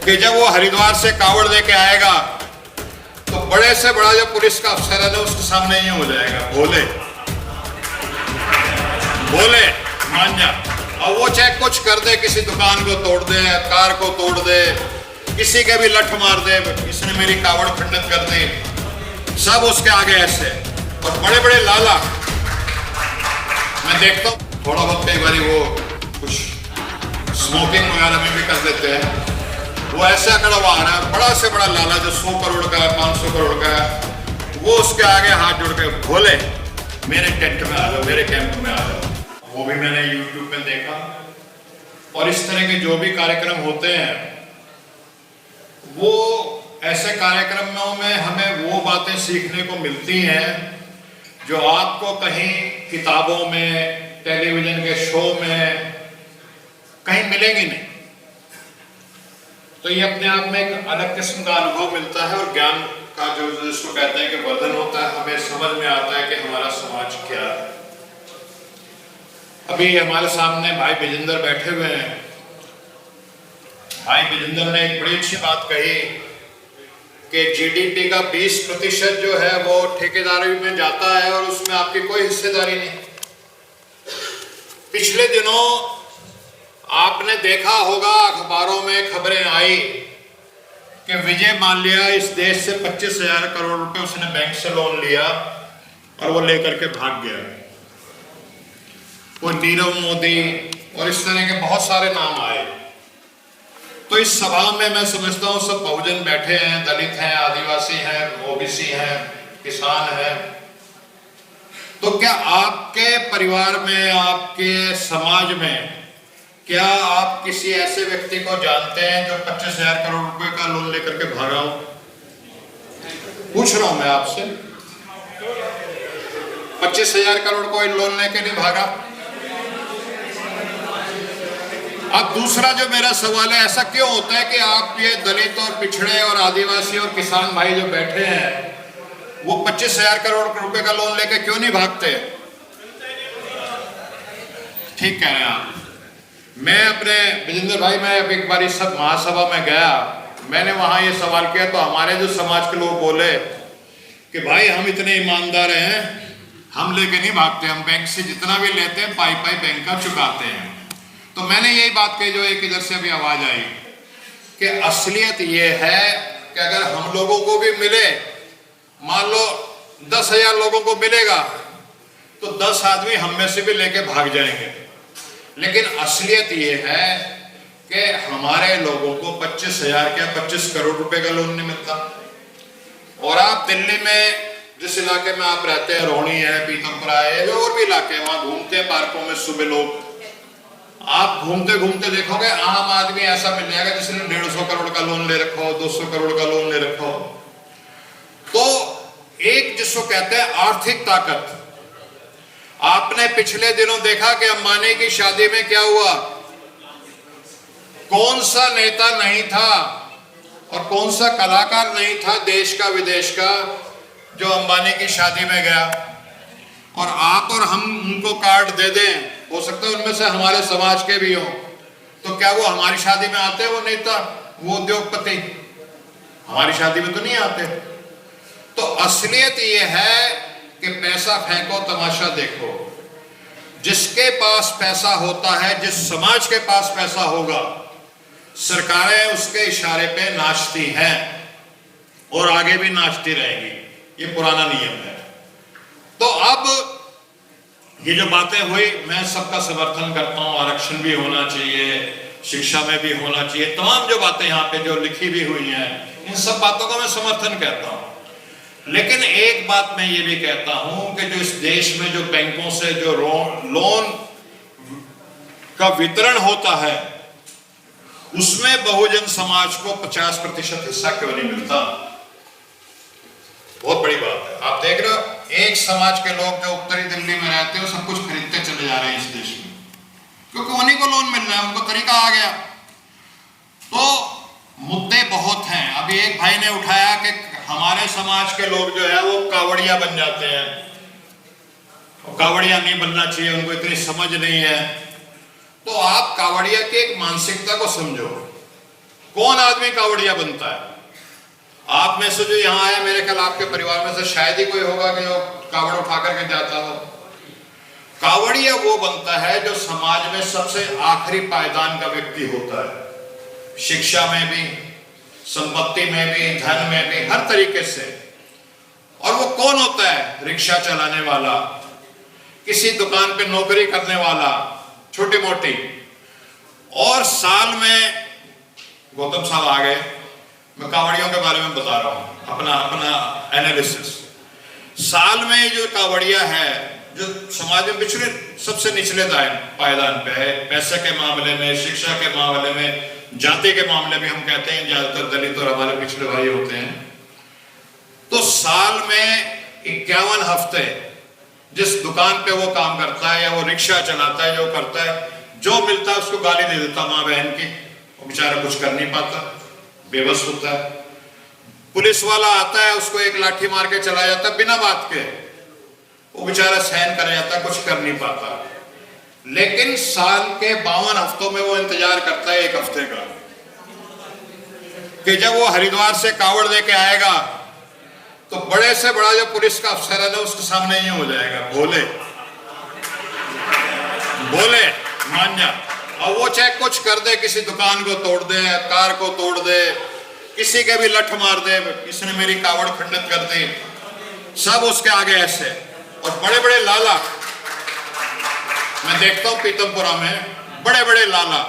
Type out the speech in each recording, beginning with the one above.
कि जब वो हरिद्वार से कावड़ लेके आएगा तो बड़े से बड़ा जो पुलिस का अफसर है उसके सामने ही हो जाएगा, भोले भोले मान जा। और वो चाहे कुछ कर दे, किसी दुकान को तोड़ दे, कार को तोड़ दे, किसी के भी लठ मार दे, इसने मेरी कावड़ खंडित कर दी, सब उसके आगे ऐसे। और बड़े बड़े लाला मैं देखता हूँ थोड़ा बहुत, कई बार वो कुछ स्मोकिंग वगैरह में भी कर देते हैं, वो ऐसा खड़ा हुआ आ रहा है, बड़ा से बड़ा लाला जो 100 करोड़ का है, 500 करोड़ का है, वो उसके आगे हाथ जोड़ के, भोले मेरे टेंट में आ जाओ, मेरे कैंप में आ जाओ। वो भी मैंने YouTube पे देखा। और इस तरह के जो भी कार्यक्रम होते हैं, वो ऐसे कार्यक्रमों में हमें वो बातें सीखने को मिलती हैं जो आपको कहीं किताबों में, टेलीविजन के शो में कहीं मिलेंगी नहीं। तो ये अपने आप में एक अलग किस्म का अनुभव मिलता है और ज्ञान का जो जिसको कहते हैं कि वर्धन होता है, हमें समझ में आता है कि हमारा समाज क्या है। अभी हमारे सामने भाई विजेंद्र बैठे हुए हैं। भाई विजेंद्र ने एक बड़ी अच्छी बात कही कि जीडीपी का 20% जो है वो ठेकेदारी में जाता है और उसमें आपकी कोई हिस्सेदारी नहीं। पिछले दिनों आपने देखा होगा, अखबारों में खबरें आई कि विजय माल्या इस देश से 25,000 करोड़ रुपए उसने बैंक से लोन लिया और वो लेकर के भाग गया। वो नीरव मोदी और इस तरह के बहुत सारे नाम आए। तो इस सभा में मैं समझता हूँ सब बहुजन बैठे हैं, दलित हैं, आदिवासी हैं, ओबीसी हैं, किसान हैं। तो क्या आपके परिवार में, आपके समाज में, क्या आप किसी ऐसे व्यक्ति को जानते हैं जो 25,000 करोड़ रुपए का लोन लेकर के भागा हो? पूछ रहा हूं मैं आपसे। 25,000 करोड़ कोई लोन लेके नहीं भागा। अब दूसरा जो मेरा सवाल है, ऐसा क्यों होता है कि आप ये दलित और पिछड़े और आदिवासी और किसान भाई जो बैठे हैं, वो 25,000 करोड़ रुपए का लोन लेके क्यों नहीं भागते? ठीक कह रहे हैं आप। मैं अपने विजेंद्र भाई, मैं अब एक बार सब महासभा में गया, मैंने वहां ये सवाल किया तो हमारे जो समाज के लोग बोले कि भाई हम इतने ईमानदार हैं, हम लेके नहीं भागते, हम बैंक से जितना भी लेते हैं पाई पाई बैंक का चुकाते हैं। तो मैंने यही बात कही जो एक इधर से अभी आवाज आई कि असलियत ये है कि अगर हम लोगों को भी मिले, मान लो 10,000 लोगों को मिलेगा तो 10 आदमी हम में से भी लेके भाग जाएंगे। लेकिन असलियत ये है कि हमारे लोगों को 25,000 क्या 25 करोड़ रुपए का लोन नहीं मिलता। और आप दिल्ली में जिस इलाके में आप रहते हैं, रोहिणी है, पीतमपुरा है, और भी इलाके हैं, वहां घूमते हैं पार्कों में सुबह लोग, आप घूमते घूमते देखोगे आम आदमी ऐसा मिल जाएगा जिसने 150 करोड़ का लोन ले रखा हो, 200 करोड़ का लोन ले रखा हो। तो एक जिसको कहते हैं आर्थिक ताकत। आपने पिछले दिनों देखा कि अंबानी की शादी में क्या हुआ, कौन सा नेता नहीं था और कौन सा कलाकार नहीं था देश का विदेश का जो अंबानी की शादी में गया। और आप और हम उनको कार्ड दे दें, हो सकता है उनमें से हमारे समाज के भी हो, तो क्या वो हमारी शादी में आते? वो नेता, वो उद्योगपति हमारी शादी में तो नहीं आते। तो असलियत ये है कि पैसा फेंको, तमाशा देखो। जिसके पास पैसा होता है, जिस समाज के पास पैसा होगा, सरकारें उसके इशारे पे नाचती हैं और आगे भी नाचती रहेगी। ये पुराना नियम है। तो अब ये जो बातें हुई, मैं सबका समर्थन करता हूं, आरक्षण भी होना चाहिए, शिक्षा में भी होना चाहिए, तमाम जो बातें यहाँ पे जो लिखी भी हुई हैं, इन सब बातों का मैं समर्थन करता हूं। लेकिन एक बात मैं ये भी कहता हूं कि जो इस देश में जो बैंकों से जो लोन का वितरण होता है, उसमें बहुजन समाज को 50% हिस्सा क्यों नहीं मिलता? बहुत बड़ी बात है। आप देख रहे हो, एक समाज के लोग जो उत्तरी दिल्ली में रहते हैं सब कुछ खरीदते चले जा रहे हैं इस देश में, क्योंकि उन्हीं को लोन मिल रहा है, उनको तरीका आ गया। तो मुद्दे बहुत हैं। अभी एक भाई ने उठाया कि हमारे समाज के लोग जो है वो कावड़िया बन जाते हैं, कावड़िया नहीं बनना चाहिए, उनको इतनी समझ नहीं है। तो आप कावड़िया की एक मानसिकता को समझो। कौन आदमी कावड़िया बनता है? आप में से जो यहाँ आया, मेरे ख्याल आपके परिवार में से शायद ही कोई होगा कि जो कावड़ उठा करके जाता हो। कावड़िया वो बनता है जो समाज में सबसे आखिरी पायदान का व्यक्ति होता है, शिक्षा में भी, संपत्ति में भी, धन में भी, हर तरीके से। और वो कौन होता है? रिक्शा चलाने वाला, किसी दुकान पे नौकरी करने वाला, छोटी मोटी। और साल में, गौतम साहब आ गए, मैं कावड़ियों के बारे में बता रहा हूं अपना एनालिसिस। साल में जो कावड़िया है, जो समाज में पिछले सबसे निचले पायदान पे है, पैसे के मामले में, शिक्षा के मामले में, जाति के मामले में, हम कहते हैं ज्यादातर दलित और हमारे पिछड़े भाई होते हैं। तो साल में 51 हफ्ते जिस दुकान पे वो काम करता है या वो रिक्शा चलाता है, जो करता है, जो मिलता है उसको गाली दे देता माँ बहन की। वो बेचारा कुछ कर नहीं पाता, बेबस होता है। पुलिस वाला आता है, उसको एक लाठी मार के चला जाता है बिना बात के, वो बेचारा सहन कर जाता, कुछ कर नहीं पाता। लेकिन साल के 52 हफ्तों में वो इंतजार करता है एक हफ्ते का, कि जब वो हरिद्वार से कावड़ लेके आएगा तो बड़े से बड़ा जो पुलिस का अफसर है ना, उसके सामने ही हो जाएगा, भोले भोले मान जा। और वो चाहे कुछ कर दे, किसी दुकान को तोड़ दे, कार को तोड़ दे, किसी के भी लठ मार दे, इसने मेरी कावड़ खंडित कर दी, सब उसके आगे ऐसे। और बड़े बड़े लाला, मैं देखता हूं पीतमपुरा में बड़े बड़े लाला,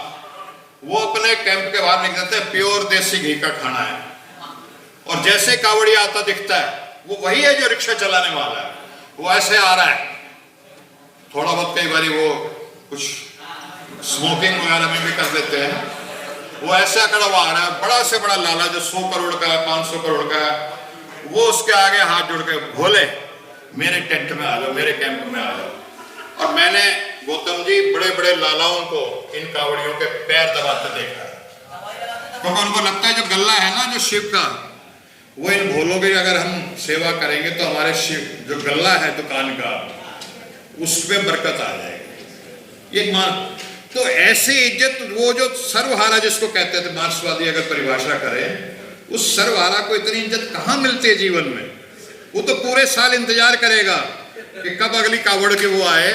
वो अपने कैंप के बाहर लिख देते हैं प्योर देसी घी का खाना है। और जैसे कावड़िया आता दिखता है, वो वही है जो रिक्शा चलाने वाला है, वो ऐसे आ रहा है। थोड़ा बहुत कई बार वो कुछ स्मोकिंग वगैरह में भी कर देते हैं। वो ऐसा खड़ा हुआ आ रहा है, बड़ा से बड़ा लाला जो 100 करोड़ का है, 500 करोड़ का है, वो उसके आगे हाथ जोड़ के, भोले मेरे टेंट में आ जाओ, मेरे कैंप में आ जाओ। और मैंने गौतम जी बड़े बड़े लालाओं को इन कावड़ियों के पैर दबाते देखा है, क्योंकि उनको लगता है जो गल्ला है ना जो शिव का, वो इन भोलों की अगर हम सेवा करेंगे तो हमारे शिव जो गल्ला है दुकान का, उसमें बरकत आ जाएगी। ये मान तो ऐसी इज्जत, वो जो सर्वहारा जिसको कहते थे मार्क्सवादी अगर परिभाषा करें, उस सर्वहारा को इतनी इज्जत कहाँ मिलती है जीवन में। वो तो पूरे साल इंतजार करेगा कि कब अगली कावड़ के वो आए,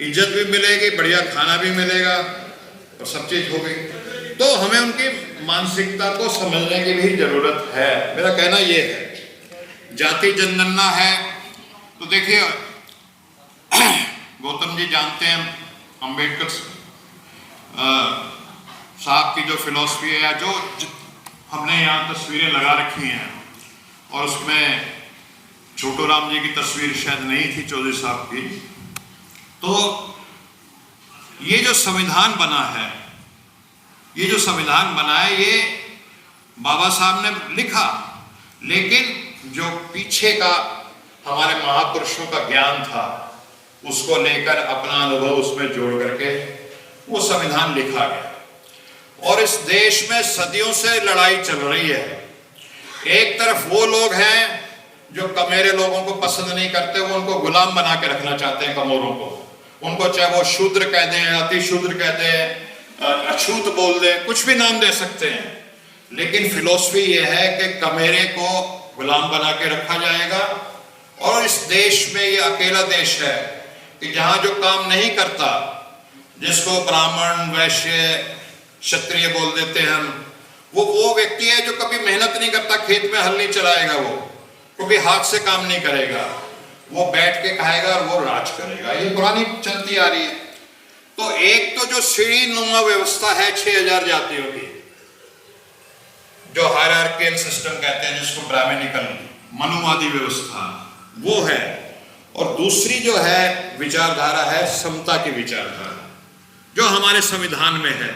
इज्जत भी मिलेगी, बढ़िया खाना भी मिलेगा और सब चीज हो गई। तो हमें उनकी मानसिकता को समझने की भी जरूरत है। मेरा कहना ये है, जाति जनगणना है तो देखिए गौतम जी जानते हैं अंबेडकर साहब की जो फिलॉसफी है, जो हमने यहाँ तस्वीरें लगा रखी हैं, और उसमें छोटू राम जी की तस्वीर शायद नहीं थी चौधरी साहब की। तो ये जो संविधान बना है, ये जो संविधान बना है, ये बाबा साहब ने लिखा, लेकिन जो पीछे का हमारे महापुरुषों का ज्ञान था, उसको लेकर अपना अनुभव उसमें जोड़ करके वो संविधान लिखा गया। और इस देश में सदियों से लड़ाई चल रही है। एक तरफ वो लोग हैं जो कमेरे लोगों को पसंद नहीं करते, वो उनको गुलाम बना के रखना चाहते हैं कमोरों को। उनको चाहे वो शूद्र कह दें, अति शूद्र कह दें, अछूत बोल दें, कुछ भी नाम दे सकते हैं, लेकिन फिलॉसफी ये है कि कमेरे को गुलाम बना के रखा जाएगा। और इस देश में ये अकेला देश है कि जहां जो काम नहीं करता, जिसको ब्राह्मण, वैश्य, क्षत्रिय बोल देते हैं हम, वो व्यक्ति है जो कभी मेहनत नहीं करता, खेत में हल नहीं चलाएगा, वो कभी हाथ से काम नहीं करेगा, वो बैठ के खाएगा और वो राज करेगा। ये पुरानी चलती आ रही है। तो एक तो जो सीढ़ी नुमा व्यवस्था है 6000 जातियों की, जो हायरार्कियल सिस्टम कहते हैं, जिसको ब्राह्मणिकल मनुवादी व्यवस्था, वो है। और दूसरी जो है विचारधारा है समता की विचारधारा, जो हमारे संविधान में है,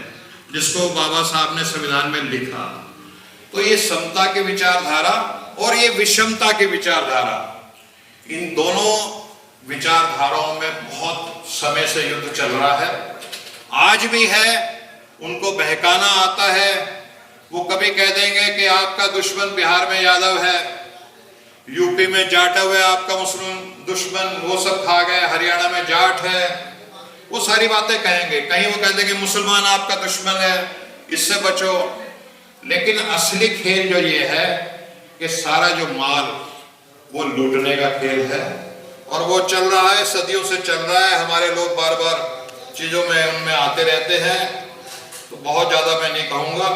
जिसको बाबा साहब ने संविधान में लिखा। तो ये समता की विचारधारा और ये विषमता की विचारधारा, इन दोनों विचारधाराओं में बहुत समय से युद्ध चल रहा है, आज भी है। उनको बहकाना आता है। वो कभी कह देंगे कि आपका दुश्मन बिहार में यादव है, यूपी में जाटव है, आपका मुस्लिम दुश्मन वो सब खा गए, हरियाणा में जाट है, वो सारी बातें कहेंगे। कहीं वो कह देंगे मुसलमान आपका दुश्मन है, इससे बचो। लेकिन असली खेल जो ये है कि सारा जो माल वो लूटने का खेल है, और वो चल रहा है, सदियों से चल रहा है। हमारे लोग बार बार चीज़ों में उनमें आते रहते हैं, तो बहुत ज़्यादा मैं नहीं कहूँगा,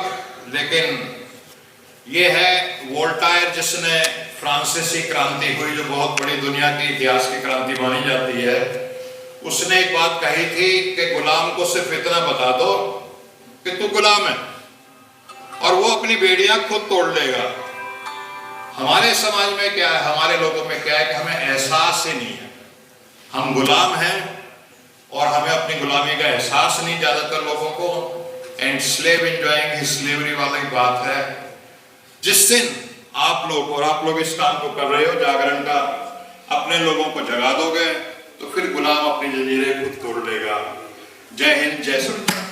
लेकिन ये है वोल्टायर, जिसने फ्रांसीसी क्रांति हुई जो बहुत बड़ी दुनिया की इतिहास की क्रांति मानी जाती है, उसने एक बात कही थी कि गुलाम को सिर्फ इतना बता दो कि तू गुलाम है और वो अपनी बेड़ियां खुद तोड़ लेगा। हमारे समाज में क्या है, हमारे लोगों में क्या है कि हमें एहसास ही नहीं है, हम गुलाम हैं और हमें अपनी गुलामी का एहसास नहीं ज्यादातर लोगों को। And slave enjoying his slavery वाली बात है। जिस दिन आप लोग, और आप लोग इस काम को कर रहे हो जागरण का, अपने लोगों को जगा दोगे तो फिर गुलाम अपनी जंजीरें खुद तोड़ लेगा। जय हिंद, जय श्री राम।